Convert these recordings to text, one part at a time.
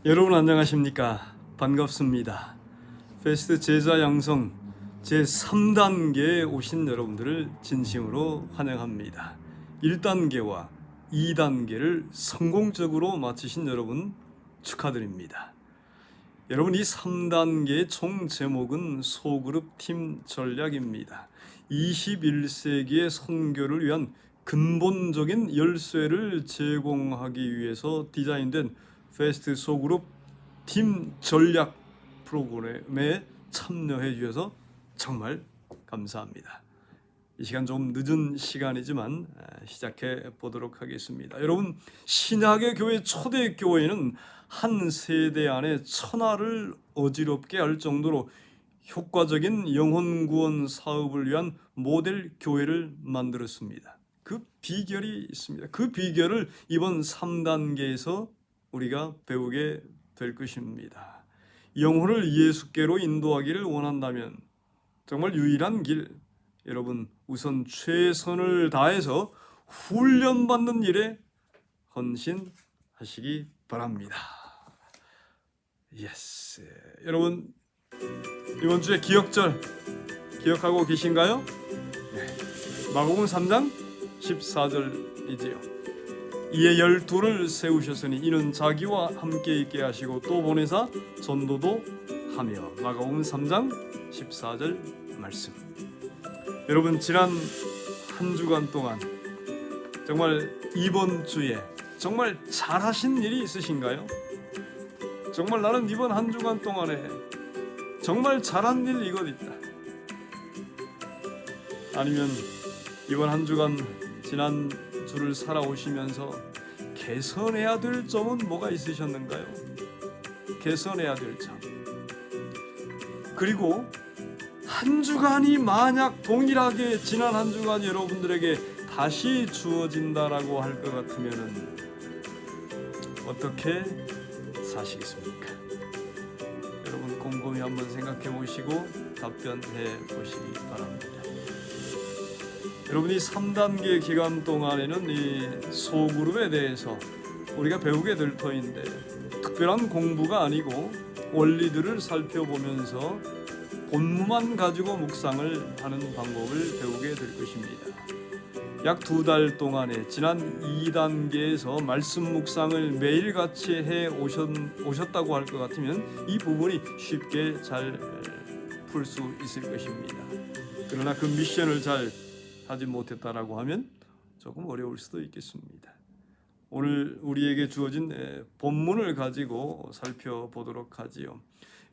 여러분 안녕하십니까? 반갑습니다. 페스트 제자 양성 제3단계에 오신 여러분들을 진심으로 환영합니다. 1단계와 2단계를 성공적으로 마치신 여러분 축하드립니다. 여러분, 이 3단계의 총 제목은 소그룹 팀 전략입니다. 21세기의 선교를 위한 근본적인 열쇠를 제공하기 위해서 디자인된 페스트 소그룹 팀 전략 프로그램에 참여해 주셔서 정말 감사합니다. 이 시간 좀 늦은 시간이지만 시작해 보도록 하겠습니다. 여러분, 신약의 교회 초대 교회는 한 세대 안에 천하를 어지럽게 할 정도로 효과적인 영혼 구원 사업을 위한 모델 교회를 만들었습니다. 그 비결이 있습니다. 그 비결을 이번 3단계에서 우리가 배우게 될 것입니다. 영혼을 예수께로 인도하기를 원한다면 정말 유일한 길, 여러분 우선 최선을 다해서 훈련받는 일에 헌신하시기 바랍니다. 예스. 여러분, 이번 주에 기억절 기억하고 계신가요? 네. 마가복음 3장 14절이지요. 이에 12를 세우셨으니 이는 자기와 함께 있게 하시고 또 보내사 전도도 하며. 마가복음 3장 14절 말씀. 여러분, 지난 한 주간 동안 정말 이번 주에 정말 잘하신 일이 있으신가요? 정말 나는 이번 한 주간 동안에 정말 잘한 일 이것 있다. 아니면 이번 한 주간 지난 주를 살아오시면서 개선해야 될 점은 뭐가 있으셨는가요? 개선해야 될 점. 그리고 한 주간이 만약 동일하게 지난 한 주간 여러분들에게 다시 주어진다라고 할 것 같으면은 어떻게 사시겠습니까? 여러분 곰곰이 한번 생각해 보시고 답변해 보시기 바랍니다. 여러분이 3단계 기간 동안에는 이 소그룹에 대해서 우리가 배우게 될 터인데 특별한 공부가 아니고 원리들을 살펴보면서 본무만 가지고 묵상을 하는 방법을 배우게 될 것입니다. 약 2달 동안에 지난 2단계에서 말씀 묵상을 매일같이 해 오셨다고 할 것 같으면 이 부분이 쉽게 잘 풀 수 있을 것입니다. 그러나 그 미션을 잘 하지 못했다라고 하면 조금 어려울 수도 있겠습니다. 오늘 우리에게 주어진 본문을 가지고 살펴보도록 하지요.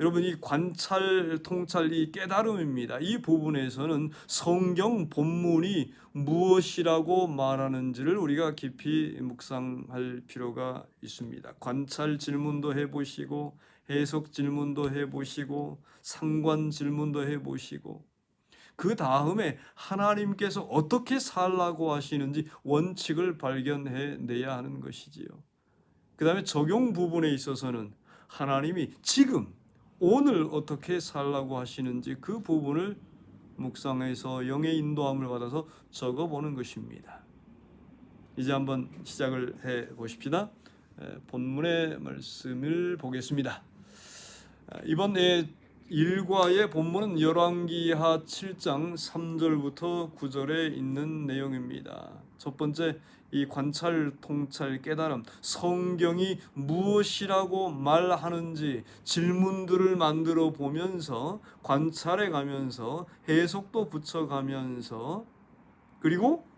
여러분, 이 관찰, 통찰, 이 깨달음입니다. 이 부분에서는 성경 본문이 무엇이라고 말하는지를 우리가 깊이 묵상할 필요가 있습니다. 관찰 질문도 해보시고 해석 질문도 해보시고 상관 질문도 해보시고 그 다음에 하나님께서 어떻게 살라고 하시는지 원칙을 발견해 내야 하는 것이지요. 그 다음에 적용 부분에 있어서는 하나님이 지금 오늘 어떻게 살라고 하시는지 그 부분을 묵상해서 영의 인도함을 받아서 적어보는 것입니다. 이제 한번 시작을 해 보십시다. 본문의 말씀을 보겠습니다. 이번 일과의 본문은 열왕기하 7장 3절부터 9절에 있는 내용입니다. 첫 번째, 이 관찰, 통찰, 깨달음, 성경이 무엇이라고 말하는지 질문들을 만들어 보면서 관찰해 가면서 해석도 붙여가면서 그리고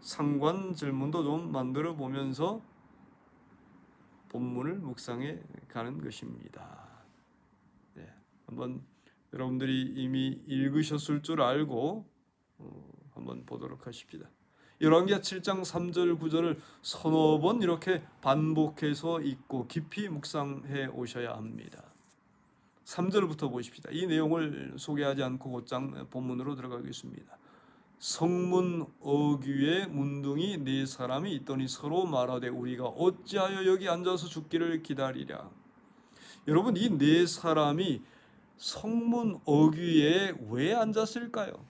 상관 질문도 좀 만들어 보면서 본문을 묵상해 가는 것입니다. 한번 여러분들이 이미 읽으셨을 줄 알고 한번 보도록 하십시다. 열왕기하 7장 3절 9절을 서너 번 이렇게 반복해서 읽고 깊이 묵상해 오셔야 합니다. 3절부터 보십시다. 이 내용을 소개하지 않고 곧장 본문으로 들어가겠습니다. 성문 어귀에 문둥이 네 사람이 있더니 서로 말하되 우리가 어찌하여 여기 앉아서 죽기를 기다리랴. 여러분, 이 네 사람이 성문 어귀에 왜 앉았을까요?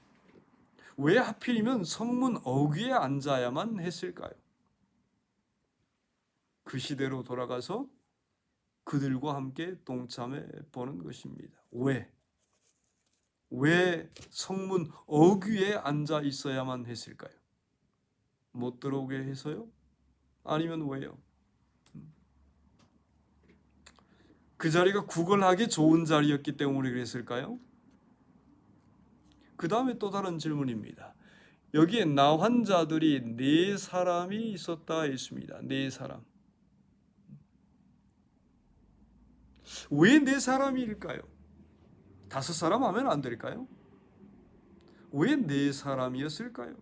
왜 하필이면 성문 어귀에 앉아야만 했을까요? 그 시대로 돌아가서 그들과 함께 동참해 보는 것입니다. 왜 성문 어귀에 앉아 있어야만 했을까요? 못 들어오게 해서요? 아니면 왜요? 그 자리가 구걸하기 좋은 자리였기 때문에 그랬을까요? 그 다음에 또 다른 질문입니다. 여기에 나환자들이 4사람이 있었다 했습니다. 4사람. 왜 4사람일까요? 5사람 하면 안 될까요? 왜 4사람이었을까요?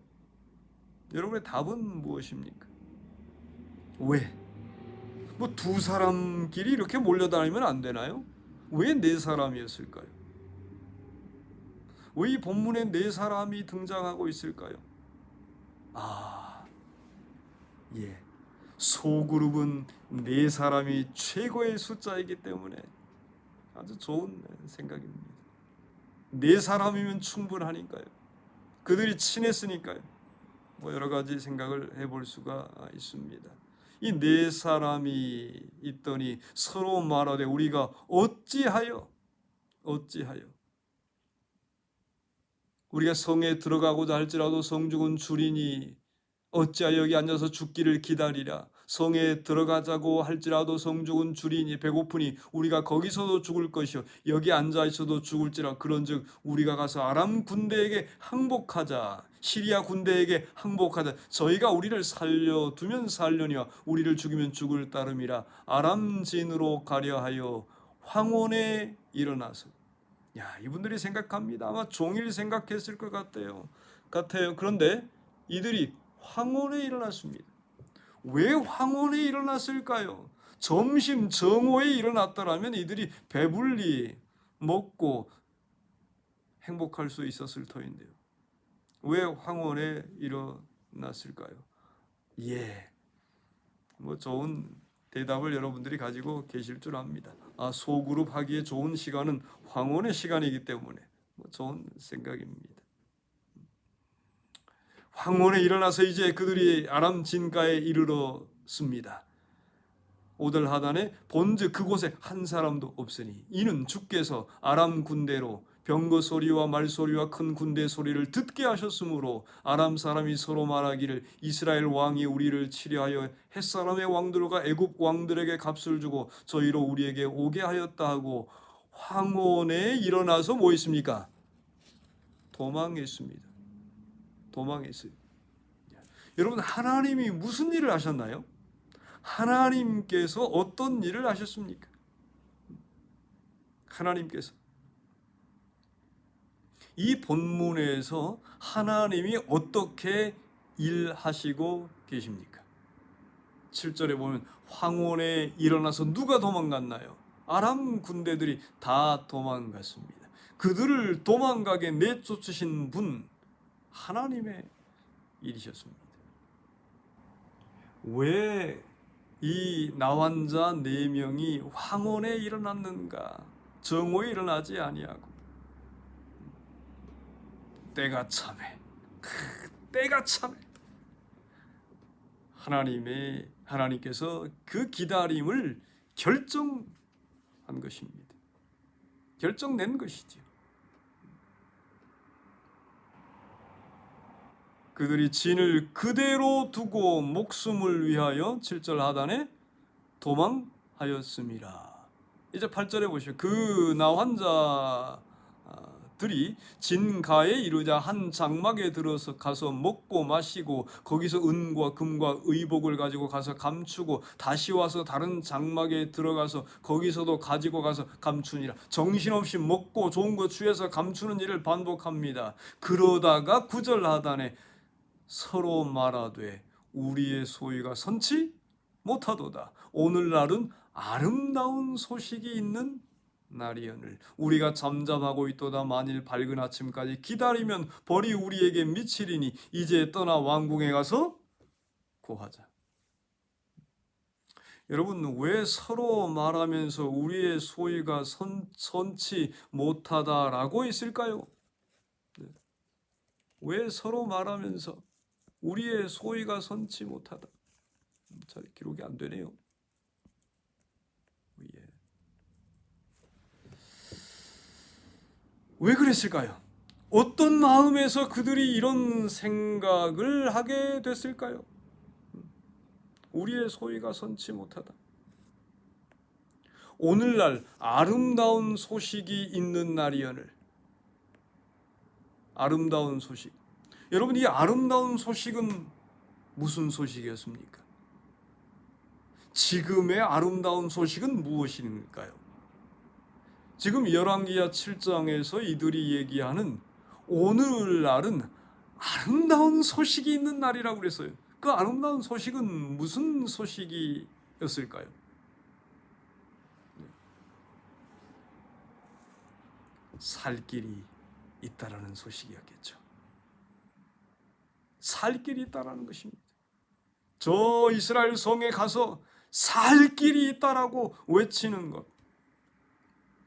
여러분의 답은 무엇입니까? 왜? 뭐 2사람끼리 이렇게 몰려다니면 안 되나요? 왜 4사람이었을까요? 왜 이 본문에 4사람이 등장하고 있을까요? 예. 소그룹은 4사람이 최고의 숫자이기 때문에 아주 좋은 생각입니다. 4사람이면 충분하니까요. 그들이 친했으니까요. 뭐 여러 가지 생각을 해볼 수가 있습니다. 이 4사람이 있더니 서로 말하되 우리가 어찌하여 우리가 성에 들어가고자 할지라도 성죽은 줄이니 어찌하여 여기 앉아서 죽기를 기다리랴. 성에 들어가자고 할지라도 성죽은 줄이니 배고프니 우리가 거기서도 죽을 것이요 여기 앉아 있어도 죽을지라. 그런즉 우리가 가서 아람 군대에게 항복하자. 시리아 군대에게 항복하자. 저희가 우리를 살려두면 살려니와 우리를 죽이면 죽을 따름이라. 아람 진으로 가려 하여 황혼에 일어나서. 이분들이 생각합니다. 아마 종일 생각했을 것 같아요. 그런데 이들이 황혼에 일어났습니다. 왜 황혼에 일어났을까요? 점심 정오에 일어났더라면 이들이 배불리 먹고 행복할 수 있었을 터인데요. 왜 황혼에 일어났을까요? 뭐 좋은 대답을 여러분들이 가지고 계실 줄 압니다. 소그룹 하기에 좋은 시간은 황혼의 시간이기 때문에 좋은 생각입니다. 황혼에 일어나서 이제 그들이 아람 진가에 이르렀습니다. 오들하단에 본즉 그곳에 한 사람도 없으니 이는 주께서 아람 군대로 병거 소리와 말소리와 큰 군대 소리를 듣게 하셨으므로 아람 사람이 서로 말하기를 이스라엘 왕이 우리를 치려하여 햇사람의 왕들과 애굽 왕들에게 값을 주고 저희로 우리에게 오게 하였다 하고 황혼에 일어나서 뭐 했습니까? 도망했습니다. 도망했어요. 여러분, 하나님이 무슨 일을 하셨나요? 하나님께서 어떤 일을 하셨습니까? 하나님께서 이 본문에서 하나님이 어떻게 일하시고 계십니까? 7절에 보면 황혼에 일어나서 누가 도망갔나요? 아람 군대들이 다 도망갔습니다. 그들을 도망가게 내쫓으신 분 하나님의 일이셨습니다. 왜 이 나환자 4명이 황혼에 일어났는가? 정오에 일어나지 아니하고. 때가 참해. 때가 참해. 하나님께서 그 기다림을 결정한 것입니다. 결정낸 것이지요. 그들이 진을 그대로 두고 목숨을 위하여 7절 하단에 도망하였습니다. 이제 8절에 보시오. 그 나환자들이 진가에 이르자 한 장막에 들어서 가서 먹고 마시고 거기서 은과 금과 의복을 가지고 가서 감추고 다시 와서 다른 장막에 들어가서 거기서도 가지고 가서 감추니라. 정신없이 먹고 좋은 거 취해서 감추는 일을 반복합니다. 그러다가 9절 하단에 서로 말하되 우리의 소유가 선치 못하도다. 오늘날은 아름다운 소식이 있는 날이오늘 우리가 잠잠하고 있도다. 만일 밝은 아침까지 기다리면 벌이 우리에게 미치리니 이제 떠나 왕궁에 가서 고하자. 여러분, 왜 서로 말하면서 우리의 소유가 선치 못하다라고 했을까요? 왜 서로 말하면서 우리의 소유가 선치 못하다. 잘 기록이 안 되네요. 왜 그랬을까요? 어떤 마음에서 그들이 이런 생각을 하게 됐을까요? 우리의 소위가 선치 못하다. 오늘날 아름다운 소식이 있는 날이여늘. 아름다운 소식. 여러분, 이 아름다운 소식은 무슨 소식이었습니까? 지금의 아름다운 소식은 무엇일까요? 지금 열왕기하 7장에서 이들이 얘기하는 오늘날은 아름다운 소식이 있는 날이라고 그랬어요. 그 아름다운 소식은 무슨 소식이었을까요? 살 길이 있다라는 소식이었겠죠. 살 길이 있다라는 것입니다. 저 이스라엘 성에 가서 살 길이 있다라고 외치는 것,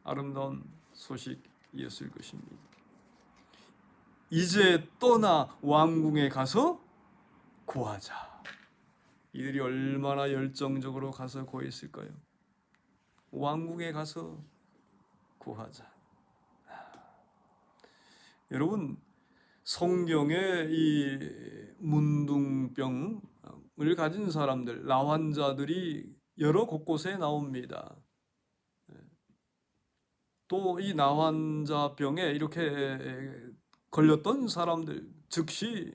아름다운 소식이었을 것입니다. 이제 떠나 왕궁에 가서 구하자. 이들이 얼마나 열정적으로 가서 구했을까요? 왕궁에 가서 구하자. 여러분, 성경에 이 문둥병을 가진 사람들, 나환자들이 여러 곳곳에 나옵니다. 또 이 나환자병에 이렇게 걸렸던 사람들, 즉시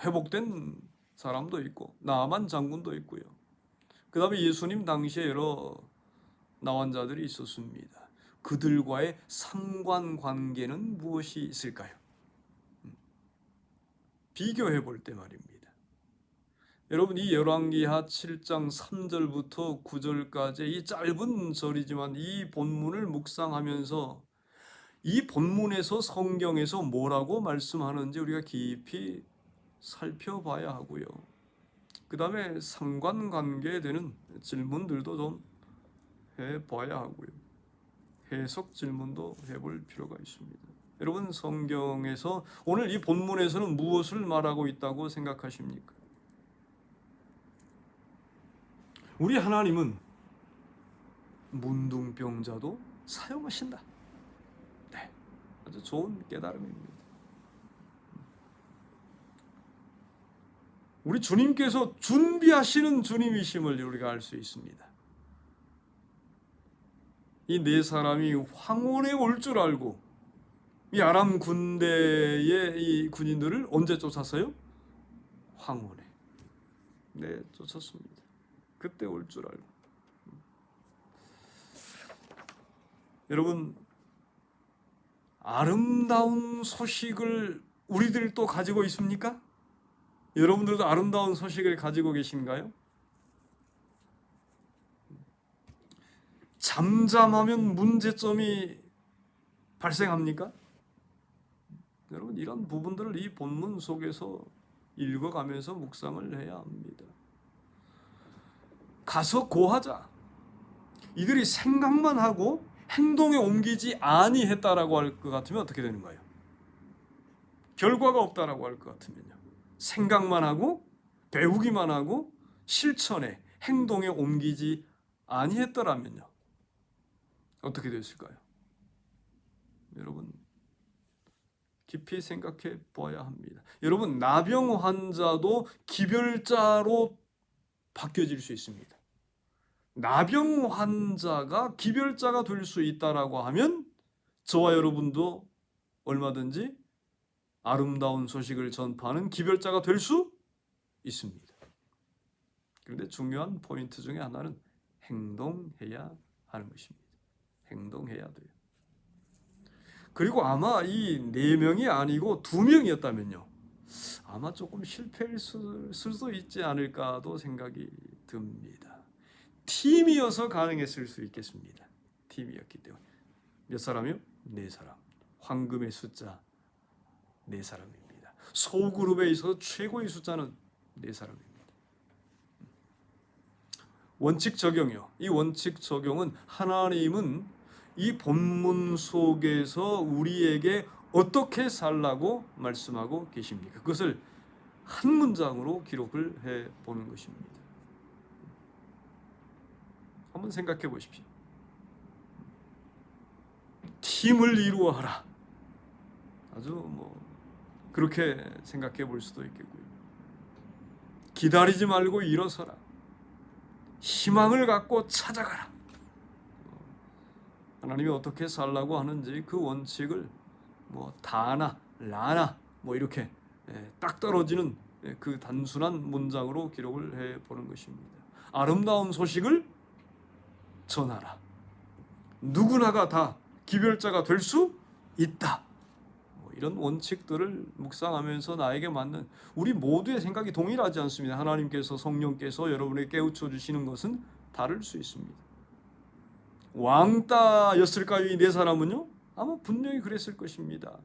회복된 사람도 있고 나만 장군도 있고요. 그 다음에 예수님 당시에 여러 나환자들이 있었습니다. 그들과의 상관관계는 무엇이 있을까요? 비교해 볼 때 말입니다. 여러분, 이 열왕기하 7장 3절부터 9절까지 이 짧은 절이지만 이 본문을 묵상하면서 이 본문에서 성경에서 뭐라고 말씀하는지 우리가 깊이 살펴봐야 하고요. 그 다음에 상관관계에 되는 질문들도 좀 해봐야 하고요. 해석 질문도 해볼 필요가 있습니다. 여러분, 성경에서 오늘 이 본문에서는 무엇을 말하고 있다고 생각하십니까? 우리 하나님은 문둥병자도 사용하신다. 네, 아주 좋은 깨달음입니다. 우리 주님께서 준비하시는 주님이심을 우리가 알 수 있습니다. 이 네 사람이 황혼에 올 줄 알고 이 아람 군대의 이 군인들을 언제 쫓았어요? 황혼에. 네, 쫓았습니다. 그때 올 줄 알고. 여러분, 아름다운 소식을 우리들도 가지고 있습니까? 여러분들도 아름다운 소식을 가지고 계신가요? 잠잠하면 문제점이 발생합니까? 여러분, 이런 부분들을 이 본문 속에서 읽어가면서 묵상을 해야 합니다. 가서 고하자. 이들이 생각만 하고 행동에 옮기지 아니했다라고 할 것 같으면 어떻게 되는 거예요? 결과가 없다라고 할 것 같으면요. 생각만 하고 배우기만 하고 실천에 행동에 옮기지 아니했더라면요. 어떻게 됐을까요? 여러분, 깊이 생각해 봐야 합니다. 여러분, 나병 환자도 기별자로 바뀌어질 수 있습니다. 나병 환자가 기별자가 될 수 있다라고 하면 저와 여러분도 얼마든지 아름다운 소식을 전파하는 기별자가 될 수 있습니다. 그런데 중요한 포인트 중에 하나는 행동해야 하는 것입니다. 행동해야 돼요. 그리고 아마 이 4명이 아니고 2명이었다면요. 아마 조금 실패할 수도 있지 않을까도 생각이 듭니다. 팀이어서 가능했을 수 있겠습니다. 팀이었기 때문에. 몇 사람이요? 4사람. 황금의 숫자 4사람입니다. 소그룹에 있어서 최고의 숫자는 4사람입니다. 원칙 적용이요. 이 원칙 적용은 하나님은 이 본문 속에서 우리에게 어떻게 살라고 말씀하고 계십니까? 그것을 한 문장으로 기록을 해보는 것입니다. 한번 생각해 보십시오. 팀을 이루어 하라. 아주 그렇게 생각해 볼 수도 있겠고요. 기다리지 말고 일어서라. 희망을 갖고 찾아가라. 하나님이 어떻게 살라고 하는지 그 원칙을 다나 라나 이렇게 딱 떨어지는 그 단순한 문장으로 기록을 해 보는 것입니다. 아름다운 소식을 전하라. 누구나가 다 기별자가 될 수 있다. 이런 원칙들을 묵상하면서 나에게 맞는 우리 모두의 생각이 동일하지 않습니다. 하나님께서 성령께서 여러분에게 깨우쳐 주시는 것은 다를 수 있습니다. 왕따였을까요? 이 네 사람은요? 아마 분명히 그랬을 것입니다.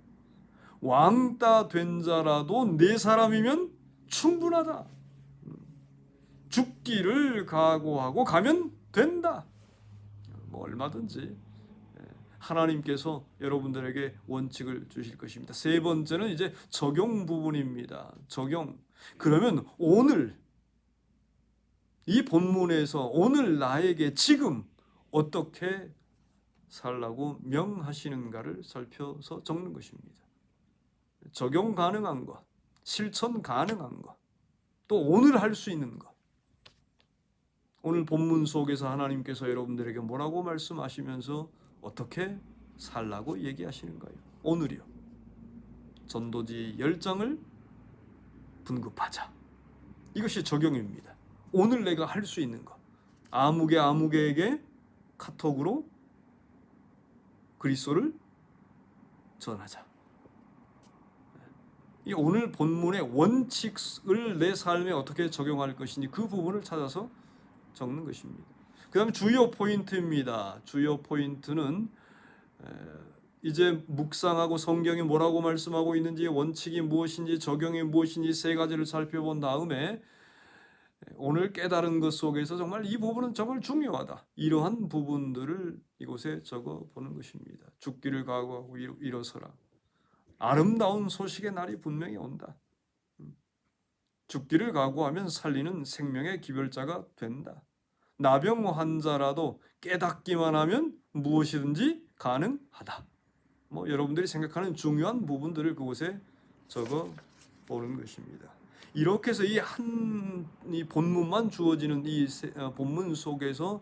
왕따 된 자라도 네 사람이면 충분하다. 죽기를 각오하고 가면 된다. 얼마든지 하나님께서 여러분들에게 원칙을 주실 것입니다. 세 번째는 이제 적용 부분입니다. 적용. 그러면 오늘 이 본문에서 오늘 나에게 지금 어떻게 살라고 명하시는가를 살펴서 적는 것입니다. 적용 가능한 것, 실천 가능한 것, 또 오늘 할 수 있는 것. 오늘 본문 속에서 하나님께서 여러분들에게 뭐라고 말씀하시면서 어떻게 살라고 얘기하시는가요? 오늘이요. 전도지 열정을 분급하자. 이것이 적용입니다. 오늘 내가 할 수 있는 것. 아무개에게 카톡으로 그리스도를 전하자. 이 오늘 본문의 원칙을 내 삶에 어떻게 적용할 것인지 그 부분을 찾아서 적는 것입니다. 그 다음에 주요 포인트입니다. 주요 포인트는 이제 묵상하고 성경이 뭐라고 말씀하고 있는지, 원칙이 무엇인지, 적용이 무엇인지 세 가지를 살펴본 다음에 오늘 깨달은 것 속에서 정말 이 부분은 정말 중요하다. 이러한 부분들을 이곳에 적어보는 것입니다. 죽기를 각오하고 일어서라. 아름다운 소식의 날이 분명히 온다. 죽기를 각오하면 살리는 생명의 기별자가 된다. 나병 환자라도 깨닫기만 하면 무엇이든지 가능하다. 여러분들이 생각하는 중요한 부분들을 그곳에 적어 보는 것입니다. 이렇게 해서 이 본문만 주어지는 이 본문 속에서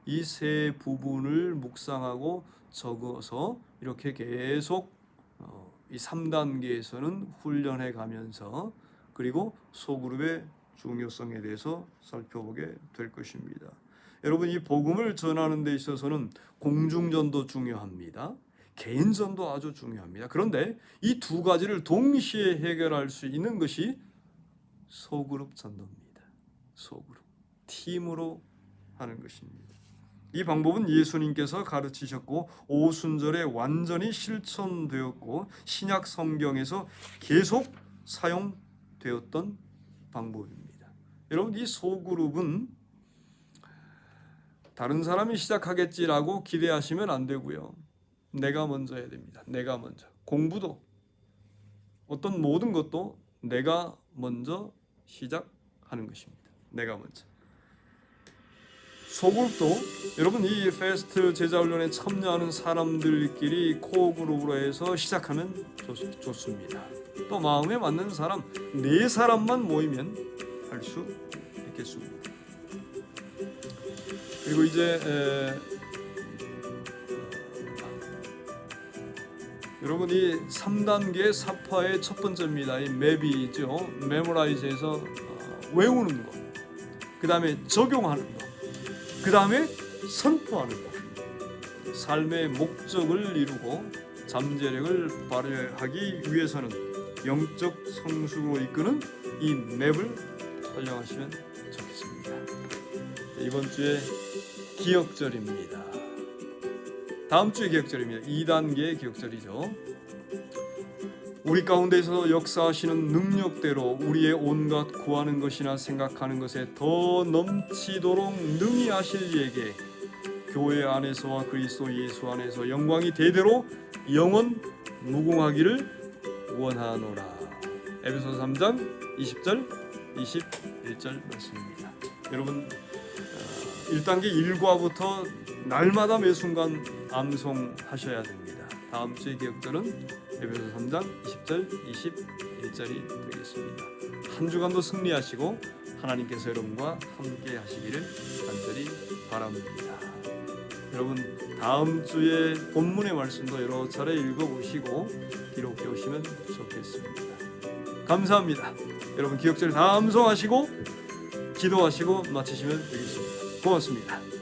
이 세 부분을 묵상하고 적어서 이렇게 계속 이 3단계에서는 훈련해 가면서 그리고 소그룹의 중요성에 대해서 살펴보게 될 것입니다. 여러분, 이 복음을 전하는 데 있어서는 공중전도 중요합니다. 개인전도 아주 중요합니다. 그런데 이 두 가지를 동시에 해결할 수 있는 것이 소그룹 전도입니다. 소그룹, 팀으로 하는 것입니다. 이 방법은 예수님께서 가르치셨고 오순절에 완전히 실천되었고 신약 성경에서 계속 사용되었던 방법입니다. 여러분, 이 소그룹은 다른 사람이 시작하겠지라고 기대하시면 안 되고요. 내가 먼저 해야 됩니다. 내가 먼저. 공부도 어떤 모든 것도 내가 먼저 시작하는 것입니다. 내가 먼저. 소그룹도 여러분 이 페스트 제자훈련에 참여하는 사람들끼리 코그룹으로 해서 시작하면 좋습니다. 또 마음에 맞는 사람 4사람만 모이면 할 수 있겠습니다. 그리고 이제 여러분 이 3단계 사파의 첫 번째입니다. 이 맵이죠. 메모라이즈해서 외우는 것. 그 다음에 적용하는 것. 그 다음에 선포하는 것. 삶의 목적을 이루고 잠재력을 발휘하기 위해서는 영적 성숙으로 이끄는 이 맵을 활용하시면 좋겠습니다. 이번 주에 기억절입니다. 다음 주에 기억절입니다. 2단계의 기억절이죠. 우리 가운데서 역사하시는 능력대로 우리의 온갖 구하는 것이나 생각하는 것에 더 넘치도록 능히 하실 이에게 교회 안에서와 그리스도 예수 안에서 영광이 대대로 영원 무궁하기를 원하노라. 에베소서 3장 20절 21절 말씀입니다. 여러분 1단계 1과부터 날마다 매 순간 암송하셔야 됩니다. 다음 주의 기억들은 에베소 3장 20절 21절이 되겠습니다. 한 주간도 승리하시고 하나님께서 여러분과 함께 하시기를 간절히 바랍니다. 여러분 다음 주에 본문의 말씀도 여러 차례 읽어보시고 기록해 오시면 좋겠습니다. 감사합니다. 여러분 기억절 다 암송하시고 기도하시고 마치시면 되겠습니다. 고맙습니다.